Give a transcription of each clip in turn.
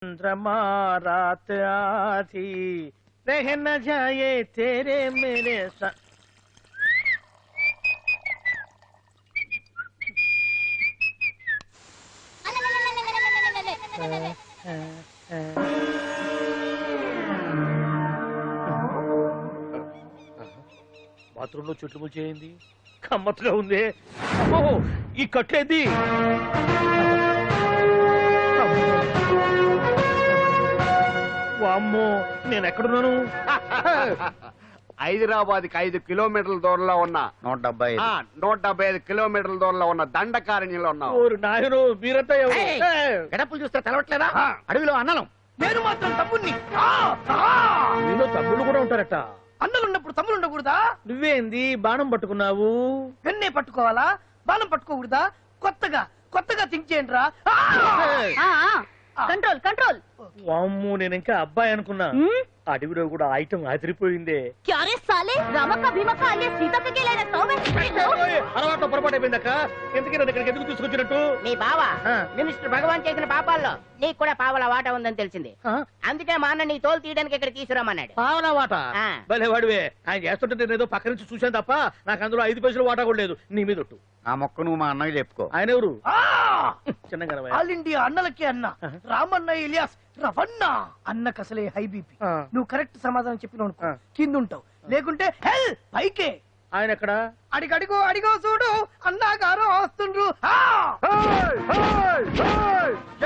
चंद्रमा रात आधी रह न जाए तेरे मेरे साथ। బాత్రూమ్ లో చెట్లు ముచ్చేయింది, కమ్మత్తుగా ఉంది. ఈ కట్లేంది? వామ్మో, నేను ఎక్కడున్నాను? హైదరాబాద్ కి 5 కిలోమీటర్ల దూరంలో ఉన్న 175 కిలోమీటర్ల దూరంలో ఉన్న దండకారణ్యంలో ఉన్నావు. నాయను మీరంతా గడపలు చూస్తే తెలవట్లేదా? అడవిలో అన్నలం. నేను మాత్రం తమ్ముణ్ణి. మీలో తమ్ముళ్ళు కూడా ఉంటారట. అన్నలున్నప్పుడు తమ్ముడు ఉండకూడదా? నువ్వేంది బాణం పట్టుకున్నావు? వెన్నే పట్టుకోవాలా, బాణం పట్టుకోకూడదా? కొత్తగా థింక్ చేయండి రా. Control control. వామ్మో, నేను ఇంకా అబ్బాయి అనుకున్నా. అడవిలో కూడా ఐటమ్ అదిరిపోయిందే. క్యారే సాలే, రామక్క భీమక్క అనే సీతక్కకి లేన అలవాటు పొరపాటు అయిపోయిందక్క. ఎందుకని ఇక్కడికి ఎందుకు తీసుకొచ్చినట్టు? మీ బావ మినిస్టర్ భగవాన్ చేసిన పాపాల్లో నీకు కూడా పావలా వాట ఉందని తెలిసింది. అందుకే మా అన్న నీ తోలు తీయడానికి ఇక్కడ తీసుకురామన్నాడు. పావలా వాట? భలే వాడివే. ఆయన చేస్తుంటే నేను ఏదో పక్క నుంచి చూశాను తప్ప నాకు అందులో 5 పైసలు వాటా కూడా లేదు. నీ మీద ఒట్టు. ఆ మొక్క నువ్వు మా అన్నకి చెప్పుకో. ఆయన ఎవరు? చిన్నగా ఆల్ ఇండియా అన్నలకి అన్న రామన్న ఇలియాస్ రవన్న. అన్నకు అసలే హై బీపీ. నువ్వు కరెక్ట్ సమాధానం చెప్పిన కింద ఉంటావు, లేకుంటే హెల్ పైకే. ఆయన ఎక్కడ? అడిగో చూడు, అన్నగారు వస్తుండ్రు.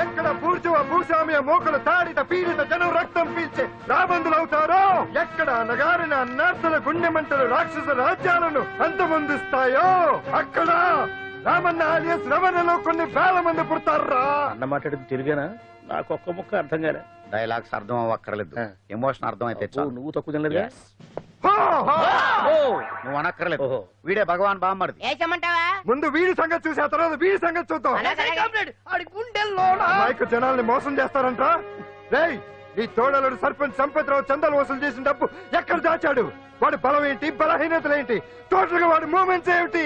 ఎక్కడ పూర్చువ భూస్వామ్య మోకలు తాడిత పీడిత జనం రక్తం పీల్చే రాబందులు అవుతారో, ఎక్కడ నగారిన అన్నార్థుల గుండె మంటలు రాక్షస రాజ్యాలను అంతమొందిస్తాయో, అక్కడ రామన్న ఆలియస్ రవణలో కొన్ని వేల మంది పుడతారా. అన్న మాట్లాడింది తెలుగేనా? నాకు ఒక్క ముక్క అర్థం కాలే. డైలాగ్స్ అర్థం అవ్వక్కర్లేదు, ఎమోషన్ అర్థం అయితే నువ్వు తక్కువ తినలేదు. నువ్వు అనక్కర్లేదు. వీడే భగవాన్ బామ్మర్ది. ఏమంటావా? ముందు వీడి సంగతి చూసి ఆ తర్వాత వీడి సంగతి చూద్దాం. మైకు జనాల్ని మోసం చేస్తారంట. రేయ్, నీ తోడలుడు సర్పంచ్ సంపత్రావు చందాలు వసూలు చేసిన డబ్బు ఎక్కడ దాచాడు? వాడి బలం ఏంటి, బలహీనతలు ఏంటి, టోటల్ గా వాడి మూమెంట్స్ ఏమిటి?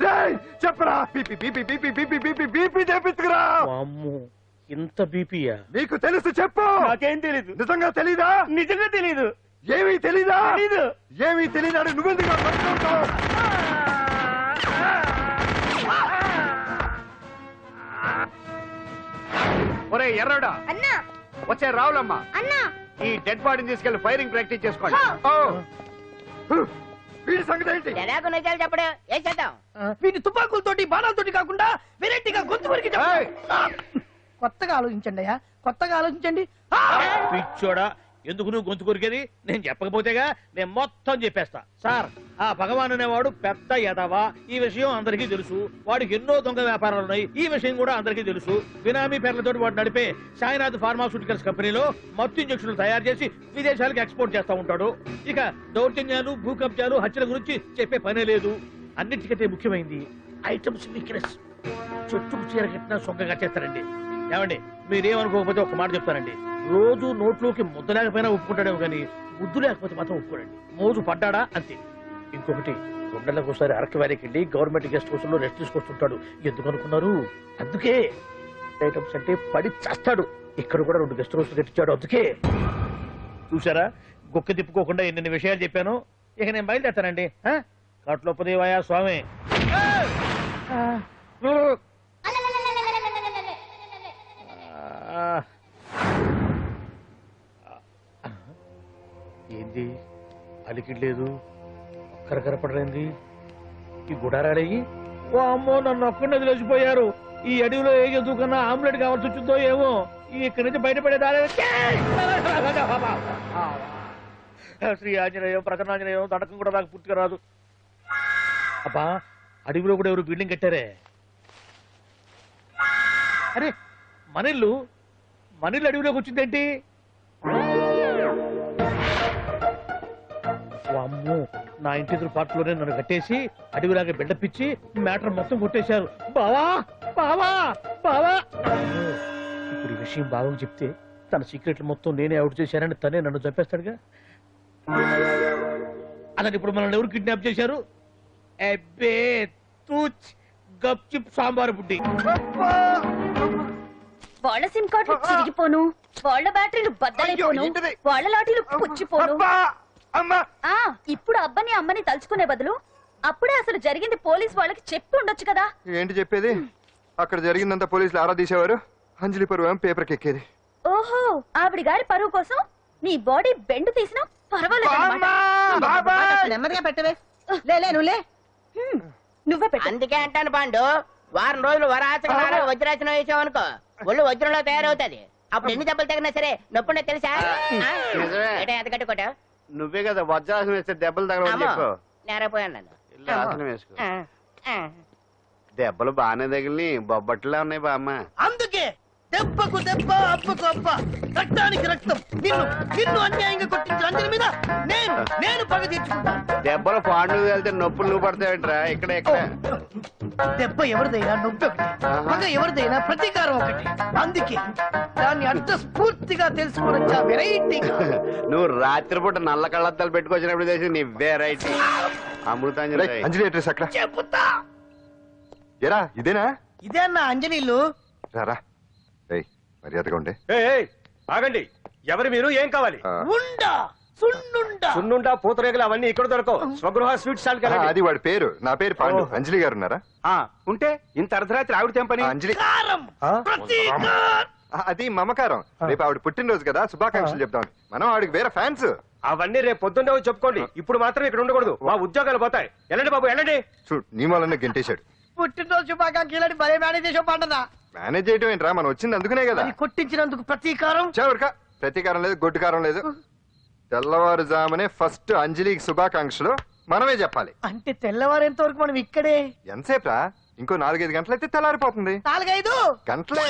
రేయ్ చెప్పరా. BP BP BP BP BP BP చేపించుకురా. ఇంత బీపీయా? నీకు తెలుసు చెప్పు. నాకేం తెలీదు. నిజంగా తెలీదా? నిజంగా తెలీదు. ఏమీ తెలీదా? తెలీదు. ఏమీ తెలీదని నువ్వెందుకు పట్టుకుంటావు? ఒరే ఎర్రడా, అన్నా వచ్చే రావులమ్మ, అన్నా ఈ డెడ్ బాడీని తీసుకెళ్లి ఫైరింగ్ ప్రాక్టీస్ చేసుకోండి. వీడి సంగతి ఏంటి? జనాకు నిజాలు చెప్పడు. ఏం చేద్దాం? వీటి తుపాకులతోటి బాణాలతోటి కాకుండా వెరైటీగా గొంతు వరకు కొత్తగా ఆలోచించండి అయ్యా, కొత్తగా ఆలోచించండి. పిచ్చోడా, ఎందుకు నువ్వు గొంతు కొరికేది? నేను చెప్పకపోతేగా నేను మొత్తం చెప్పేస్తా. సార్, ఆ భగవాన్ అనేవాడు పెద్ద యదవా. ఈ విషయం అందరికీ తెలుసు. వాడికి ఎన్నో దొంగ వ్యాపారాలు ఉన్నాయి. ఈ విషయం కూడా అందరికీ తెలుసు. బినామీ పేర్లతో వాడు నడిపే సాయినాథ్ ఫార్మాస్యూటికల్స్ కంపెనీలో మత్తు ఇంజక్షన్లు తయారు చేసి విదేశాలకు ఎక్స్పోర్ట్ చేస్తా ఉంటాడు. ఇక దౌర్జన్యాలు, భూకబ్జాలు, హత్యల గురించి చెప్పే పనే లేదు. అన్నిటికంటే ముఖ్యమైంది ఐటమ్స్ వీక్నెస్. చెట్టుకు చీర కట్టినా సొంగగా చేస్తారండి. ఏమండి, మీరేమనుకోకపోతే ఒక మాట చెప్తానండి. రోజు నోట్లోకి ముద్ద లేకపోయినా ఒప్పుకుంటాడేమో కానీ ముద్దు లేకపోతే మాత్రం ఒప్పుకోడండి. మోజు పడ్డాడా అంతే. ఇంకొకటి, 2 నెలలకు ఒకసారి అరకు వ్యాలీకి వెళ్ళి గవర్నమెంట్ గెస్ట్ హౌస్ లో రెస్ట్ తీసుకొస్తుంటాడు. ఎందుకు అనుకున్నారు? అందుకే. ఐటమ్స్ అంటే పడి చేస్తాడు. ఇక్కడ కూడా 2 గెస్ట్ హౌస్ కట్టించాడు. అందుకే. చూసారా, గుక్క తిప్పుకోకుండా ఎన్ని విషయాలు చెప్పాను. ఇక నేను బయలుదేరుతానండి. కట్లోపదేవాయా స్వామి. ఏంది అలికిడ్లేదు, కరకరపడలేంది ఈ గుడారాడయ్యి? ఓ అమ్మో, నన్ను ఒక్కడిని వదిలేసిపోయారు. ఈ అడవిలో ఏ జంతువు కన్నా ఆమ్లెట్ కావాల్సి వచ్చిందో ఏమో. ఇక్కడి నుంచి బయటపడేదారే. శ్రీ ఆంజనేయం, ప్రసన్నాంజనేయం, తడకం కూడా నాకు పూర్తిగా రాదు. అబ్బా, అడవిలో కూడా ఎవరు బిల్డింగ్ కట్టారే? అరే, మనిల్లు అడవిలోకి వచ్చిందేంటి? అమ్మో, నా ఇంటి ఎదురు పాటలోనే నన్ను కట్టేసి అడవిలాగా బిడ్డపిచ్చి మ్యాటర్ మొత్తం కొట్టేశారు. బావా బావా బావా. ఇప్పుడు ఈ విషయం బావకు చెప్తే తన సీక్రెట్లు మొత్తం నేనే అవుట్ చేశానని తనే నన్ను చంపేస్తాడుగా. అతను ఇప్పుడు మనల్ని ఎవరు కిడ్నాప్ చేశారు? అబ్బే తూచ్, గప్ చిప్ సాంబార్ బుడ్డి. వాళ్ళ సిమ్ కార్డులు చిరిగిపోను, వాళ్ళ బ్యాటరీలు బద్దలైపోను, అయ్యో, ఏంటిది? వాళ్ళ లాఠీలు పుచ్చిపోను. అబ్బా! అమ్మా! ఆ ఇప్పుడు అబ్బని అమ్మని తలుచుకునే బదులు అప్పుడే అసలు జరిగింది పోలీస్ వాళ్ళకి చెప్పి ఉండొచ్చు కదా. ఏంటి చెప్పేది? అక్కడ జరిగిందంతా పోలీసులు ఆరా తీసేవారు, అంజలి పరువు పేపర్కి ఎక్కేది. ఓహో, ఆవిడ గారి పరువు కోసం నీ బాడీ బెండ్ తీసినా పర్వాలేదు అమ్మా! బాబాయ్! నెమ్మదిగా పెట్టవే. లే నువ్వులే. నువ్వే పెట్టు. అందుకే అంటాను పాండు, వారం రోజులు వరాచకనారా వజ్రాసనం వేసావు అనుకో, ఒళ్ళు వజ్రంలో తయారవుతుంది. అప్పుడు ఎన్ని దెబ్బలు తగినా సరే నొప్పుండే తెలుసా? ఎంత కట్టుకోట నువ్వే కదా వజ్రాసనం వేస్తే దెబ్బలు తగలవని చెప్పు. నేరపోయాను నన్ను. ఇల్లు ఆసనం వేసుకో. ఆ, ఆ. దెబ్బలు బాగానే తగిలి బొబ్బట్లా ఉన్నాయి బామ్మ. అందుకే దెబ్బకు దెబ్బ, అబ్బకు అబ్బ, రక్తానికి రక్తం. నిన్ను నిన్ను అన్యాయంగా కొట్టించిన అంజలి మీద నేను పగ తీర్చుకుంటాను. దెబ్బలు పాండు వెళ్తే నొప్పులు నువ్వు పడతావేంట్రా? ఇక్కడ ఇక్కడ దెబ్బ ఎవరిదైనా నొప్పి ఒకటి, పగ ఎవరిదైనా ప్రతీకారం ఒకటి. అందుకే దాన్ని అర్థ స్ఫూర్తిగా తెలుసుకోవచ్చా వెరైటీగా. నువ్వు రాత్రిపూట నల్ల కళ్ళద్దాలు పెట్టుకొచ్చినప్పుడు చేసి నీ వెరైటీ అమృతాంజలి. రేయ్, అంజలి అడ్రస్ అక్కడ. చెబుతా. ఎరా ఇదేనా? ఇదే అన్న అంజలిలు. రారా. రేయ్, మర్యాదగా ఉండే. ఆగండి, ఎవరు మీరు? ఏం కావాలి? ఉండా సున్నుండా. సున్నుండా, పూతరేగలు అవన్నీ ఇక్కడ దొరకవు. స్వగృహ స్వీట్ స్టాల్ ఆ, అది వాడి పేరు. నా పేరు పాండు. అంజలి గారు ఉన్నారా? ఉంటే ఇంత అర్ధరాత్రి ఆవిడ తెంపని. ఆ, అంజలి కారం ప్రతీకారం. అది మమకారం. రేపు ఆవిడ పుట్టినరోజు కదా, శుభాకాంక్షలు చెప్తాం. మనం ఆవిడకి వేరే ఫ్యాన్స్. అవన్నీ రేపు పొద్దున్నే వచ్చి చెప్పుకోండి. ఇప్పుడు మాత్రం ఇక్కడ ఉండకూడదు, మా ఉద్యోగాలు పోతాయి. వెళ్ళండి బాబు, వెళ్ళండి. చూడు, నీ మూలన్న గెంటేశాడు. పుట్టినరోజు శుభాకాంక్షలు భలే మేనేజ్ చేసావు పండదా. మేనేజ్ చేయటం ఏంట్రా, మనం వచ్చింది అందుకునే కదా. అది కొట్టించినందుకు ప్రతీకారం. చవరికా ప్రతీకారం లేదు, గొడ్డుకారం లేదు. తెల్లవారుజామునే ఫస్ట్ అంజలికి శుభాకాంక్షలు మనమే చెప్పాలి. అంటే తెల్లవారేంత వరకు మనం ఇక్కడే. ఎంతసేపు రా? ఇంకో 4-5 గంటలైతే తెల్లారిపోతుంది. 4-5 గంటలే.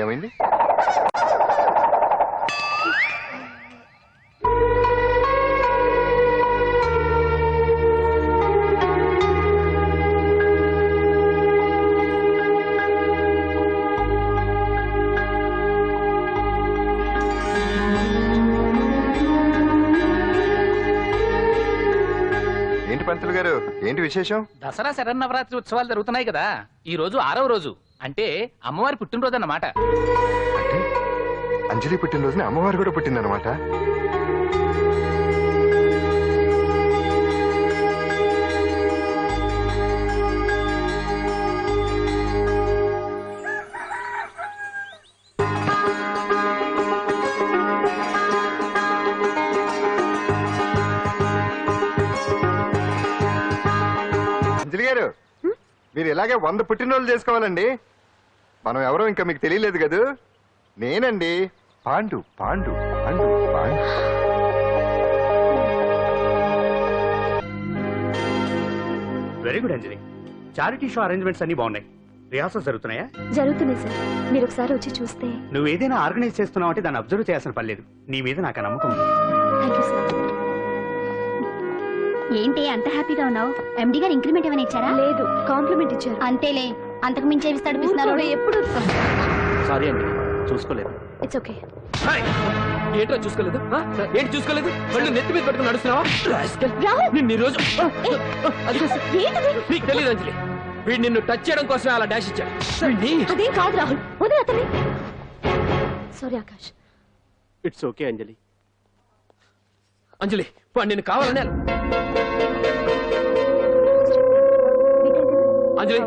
ఏమైంది? ఏంటి పంతులు గారు, ఏంటి విశేషం? దసరా శరన్నవరాత్రి ఉత్సవాలు జరుగుతున్నాయి కదా, ఈ రోజు 6వ రోజు, అంటే అమ్మవారి పుట్టినరోజు అన్నమాట. అంటే అంజలి పుట్టినరోజున అమ్మవారు కూడా పుట్టిందనమాట. అంజలి గారు, మీరు ఇలాగే 100 పుట్టినరోజులు చేసుకోవాలండి. మనం ఎవరో ఇంకా మీకు తెలియలేదు కదూ. నేనండి, పాండు పాండు పాండు పాండు. వెరీ గుడ్ అంజలి. చారిటీ షో అరేంజ్మెంట్స్ అన్ని బాగున్నాయి. రిహార్సల్స్ జరుగుతున్నాయా? జరుగుతున్నాయి సార్, మీరు ఒకసారి వచ్చి చూస్తే. నువ్వు ఏదైనా ఆర్గనైజ్ చేస్తున్నావు అంటే దాన్ని అబ్జర్వ్ చేయాల్సిన పని లేదు. నీ మీద నాకు ఆ నమ్మకం ఉంది. Thank you sir. ఏంటి అంత హ్యాపీగా ఉన్నావు? ఎండి గారు ఇంక్రిమెంట్ ఏమైనా ఇచ్చారా? లేదు, కాంప్లిమెంట్ ఇచ్చారు. అంతేలే, అంతకు మించి ఏమిస్తాడు పిస్తున్నారు ఎప్పుడు. సారీ అండి, చూసుకోలేదు. It's okay. ఏంటో చూసుకోలేదు? ఏంటి చూసుకోలేదు? వాళ్ళు నెత్తి మీద పెట్టుకుని నడుస్తున్నావా? రాహుల్! నిన్ను ఈ రోజు ఏంటిది? నీకు తెలియదు అంజలి, వీడు నిన్ను టచ్ చేయడం కోసమే అలా డాష్ ఇచ్చాడు. అదేం కాదు రాహుల్, వదిలే అతన్ని. సారీ ఆకాష్. ఇట్స్ ఓకే అంజలి. అంజలి, వాడు నిన్ను కావాలనే అంజలి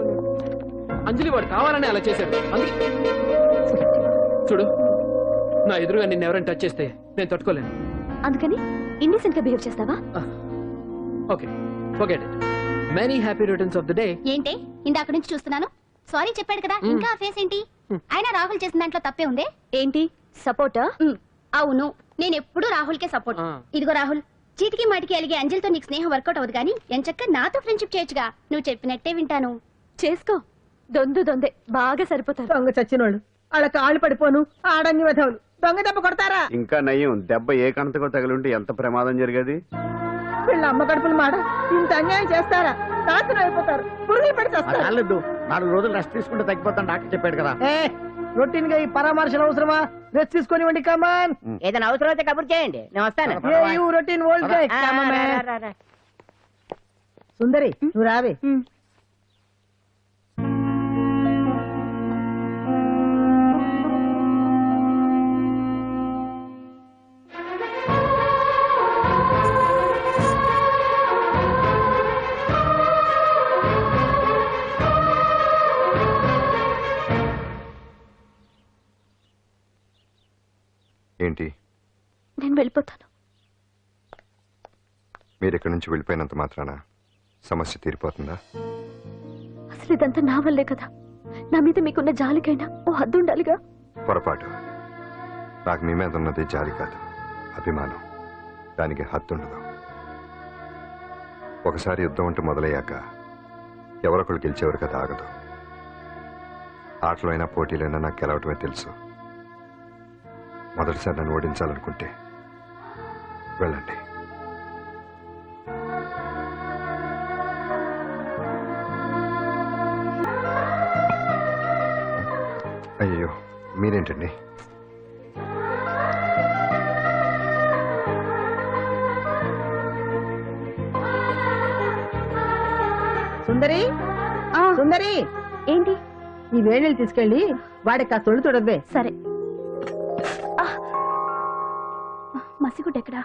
అంజలి వాడు కావాలని అలా చేశాడు. అందుకే చూడు, నా ఎదురుగా నిన్ను ఎవరైనా టచ్ చేస్తే నేను తట్టుకోలేను. అందుకని ఇండిసెంట్ గా బిహేవ్ చేస్తావా? Okay, forget it. Many happy returns of the day. ఏంటి ఇందాక నుంచి చూస్తున్నాను? సారీ చెప్పాడు కదా, ఇంకా ఆ ఫేస్ ఏంటి? అయినా రాహుల్ చేసిన దాంట్లో తప్పే ఉందే. ఏంటి సపోర్ట్? అవును, నేను ఎప్పుడు రాహుల్ కే సపోర్ట్. ఇదిగో రాహుల్, చీటికి మాటికి అలిగే అంజలితో నీకు స్నేహం వర్కౌట్ అవ్వదు కానీ ఎంచక్క నాతో ఫ్రెండ్షిప్ చేయొచ్చుగా. నువ్వు చెప్పినట్టే వింటాను. చేసుకో, దొందే బాగా సరిపోతారు. దొంగ చచ్చినోళ్ళు వాళ్ళ కాళ్ళు పడిపోను, ఆడన్ని విధవులు దొంగ దెబ్బ కొడతారా? ఇంకా నయ్యం, దెబ్బ ఏ కణతకో తగిలింటే ఎంత ప్రమాదం జరిగేది. వీళ్ళ అమ్మ కడుపులు మాట ఇంత అన్యాయం చేస్తారా? నాశనం అయిపోతారు, పురుగులు పడి చేస్తారు. 4 రోజులు రెస్ట్ తీసుకుంటే తగ్గిపోతాను డాక్టర్ చెప్పాడు కదా. రొటీన్ గా ఈ పరామర్శలు అవసరమా? రెస్ట్ తీసుకొని కమాన్. ఏదైనా అవసరం అయితే కబుర్ చేయండి, నేను వస్తాను. రొటీన్ ఓల్డ్ సుందరి, నువ్వు రావే. ఏంటి? నేను వెళ్ళిపోతాను. మీరు ఇక్కడి నుంచి వెళ్ళిపోయినంత మాత్రాన సమస్య తీరిపోతుందా? అసలు ఇదంతా నా వల్లే కదా. నా మీద మీకున్న జాలికైనా ఓ హద్దు ఉండాలిగా. పొరపాటు. నాకు మీ మీద ఉన్నది జాలి కాదు, అభిమానం. దానికి హద్దుండదు. ఒకసారి యుద్ధం అంటూ మొదలయ్యాక ఎవరొకళ్ళు గెలిచేవారు కదా ఆగదు. ఆటలో అయినా పోటీలైనా నాకు గెలవటమే తెలుసు. మొదటిసారి నన్ను ఓడించాలనుకుంటే వెళ్ళండి. అయ్యో, మీరేంటండి? సుందరి, సుందరి, ఏంటి? ఈ వేణీలు తీసుకెళ్ళి వాడికి ఆ తొలి తొడవే. సరే. మసిగుడ్డ ఎక్కడా?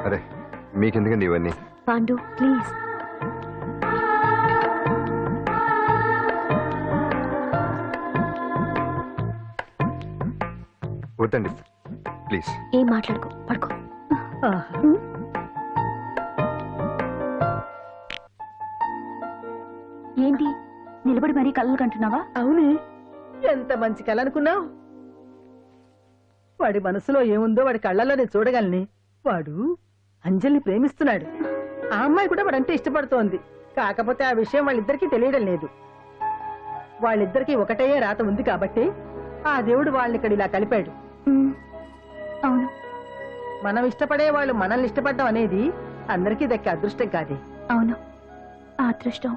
అరే, మీకెందుకండి ఇవన్నీ? పాండు ప్లీజ్. వద్దండి ప్లీజ్. ఏం మాట్లాడుకో, పడుకో. ఏంటి నిలబడి మరీ కళ్ళు కంటున్నావా? అవునే, ఎంత మంచి కళ అనుకున్నావు. వాడి మనసులో ఏముందో వాడి కళ్ళల్లో నేను చూడగలని. వాడు అంజలిని ప్రేమిస్తున్నాడు. ఆ అమ్మాయి కూడా వాడంటే ఇష్టపడుతోంది. కాకపోతే ఆ విషయం వాళ్ళిద్దరికీ తెలియడం లేదు. వాళ్ళిద్దరికీ ఒకటే రాత ఉంది కాబట్టి ఆ దేవుడు వాళ్ళని ఇక్కడ ఇలా కలిపాడు. అవును, మనం ఇష్టపడే వాళ్ళు మనల్ని ఇష్టపడడం అనేది అందరికీ దక్కే అదృష్టం కాదే. అవును, ఆ అదృష్టం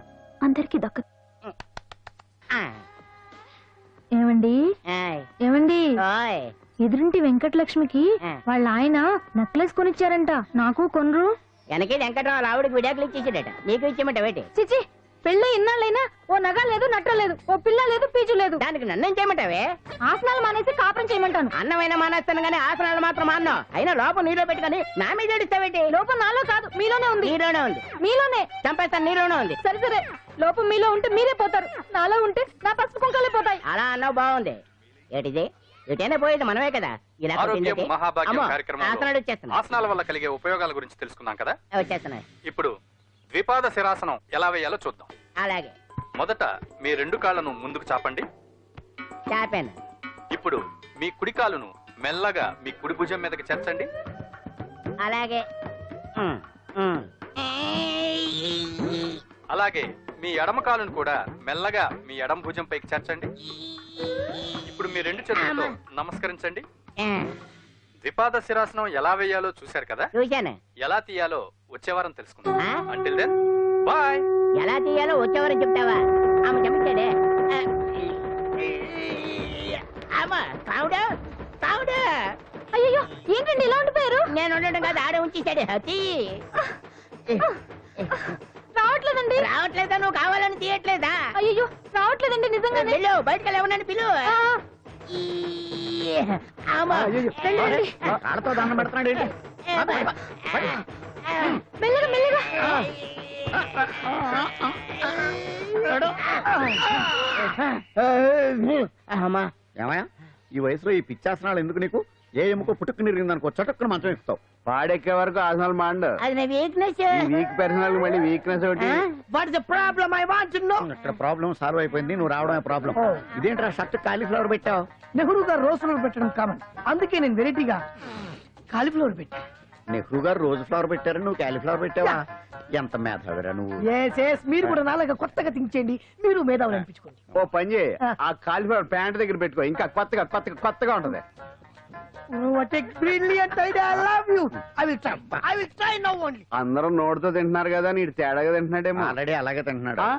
అందరికీ దక్కదు. ఏమండి, ఏమండి, ఎదురింటి వెంకటలక్ష్మికి వాళ్ళ ఆయన నెక్లెస్ కొనిచ్చారంట. నాకు కొనరు. వెనకే వెంకట్రావు ఆవిడకి విడాకులు ఇచ్చేసాడట. నీకు ఇచ్చేమంట వేటి? చిచి, పెళ్ళి ఇన్నాళ్ళైనా ఓ నగ లేదు, నట్ట లేదు, ఓ పిల్ల లేదు, పీచు లేదు. దానికి నన్ను ఏం చేయమంటావే? ఆసనాలు మానేసి కాపురం చేయమంటాను. అన్నమైనా మానేస్తాను గానీ ఆసనాలు మాత్రం మాన్నావు. అయినా లోపం నీలో పెట్టుకొని నా మీద ఏడుస్తావేటి? లోపం నాలో కాదు, మీలోనే ఉంది. నీలోనే ఉంది. మీలోనే. చంపేస్తాను, నీలోనే ఉంది. సరే సరే, లోపం మీలో ఉంటే మీరే పోతారు, నాలో ఉంటే నా పసుపు కుంకాలే పోతాయి. అలా అన్నావు, బాగుంది. ఏటిది? ఎటైనా పోయేది మనమే కదా. ఇలా ఆరోగ్యం మహాభాగ్యం అమ్మో, కార్యక్రమంలో ఆసనాలు వచ్చేస్తున్నాయి. ఆసనాల వల్ల కలిగే ఉపయోగాల గురించి తెలుసుకున్నాం కదా. వచ్చేస్తున్నాయి. ఇప్పుడు ద్విపాద శిరాసనం ఎలా వేయాలో చూద్దాం. అలాగే మొదట మీ రెండు కాళ్ళను ముందుకు చాపండి. చాపాను. ఇప్పుడు మీ కుడి కాలును మెల్లగా మీ కుడి భుజం మీదకి చేర్చండి. అలాగే. అలాగే మీ ఎడమ కాలును కూడా మెల్లగా మీ ఎడమ భుజం పైకి చేర్చండి. ఇప్పుడు మీ రెండు చేతులతో నమస్కరించండి. ద్విపాద శిరాసనం ఎలా వేయాలో చూశారు కదా. చూశాను. ఎలా తీయాలో వచ్చే వారం తెలుసుకుందాం. ఆ? Until then bye. ఎలా తీయాలో వచ్చేవారని చెప్తావా? ఆమె చెప్తాడే. అయ్యో, ఏంటండి ఇలా ఉండిపోయారు? నేను ఉండడం కాదు, ఆడే ఉంచేశాడు. హతి రావట్లేదండి. రావట్లేదా? నువ్వు కావాలని తీయట్లేదా? అయ్యో, రావట్లేదండి నిజంగానే. పిలు బయటకు వెళ్ళమని పిలు. ఆడతో దండం పెడుతున్నాడు ఏంటి? మెల్లగా మెల్లగా. అమ్మా, ఏమయ్యా ఈ వయసులో ఈ పిచ్చాసనాలు ఎందుకు నీకు? ఏ ఎముకో పుట్టుకు నిరిగిందనుకో చటుక్కున మంచం ఎక్కుతావు. పాడెక్కే వరకు ఆసనాలు మాండు. అది నా వీక్నెస్. వీక్ పర్సనల్ మళ్ళీ వీక్నెస్ ఒకటి. What is the problem? I want to know. ఇక్కడ ప్రాబ్లం సాల్వ్ అయిపోయింది, నువ్వు రావడమే ప్రాబ్లం. ఇదేంట్రా షర్ట్ కాలీఫ్లవర్ పెట్టావు? నెహ్రూ గారు రోజ్ ఫ్లవర్ పెట్టడం కామన్, అందుకే నేను వెరైటీగా కాలీఫ్లవర్ పెట్టా. నెహ్రూ గారు రోజు ఫ్లవర్ పెట్టారు, నువ్వు కాలీఫ్లవర్ పెట్టావా? ఎంత మేధావిరా నువ్వు. మీరు కూడా నాలాగా కొత్తగా థింక్ చేయండి, మీరు మేధావులు అనిపించుకోండి. ఓ పని చేయి, ఆ కాలిఫ్లవర్ ప్యాంట్ దగ్గర పెట్టుకో, ఇంకా కొత్తగా ఉంటది. What a brilliant idea! I love you. I will try. I will try now only. అందరూ నోటితో తింటున్నారు కదా, నీడు తేడాగా తింటున్నాడేమో. ఆల్రెడీ అలాగే తింటున్నాడు.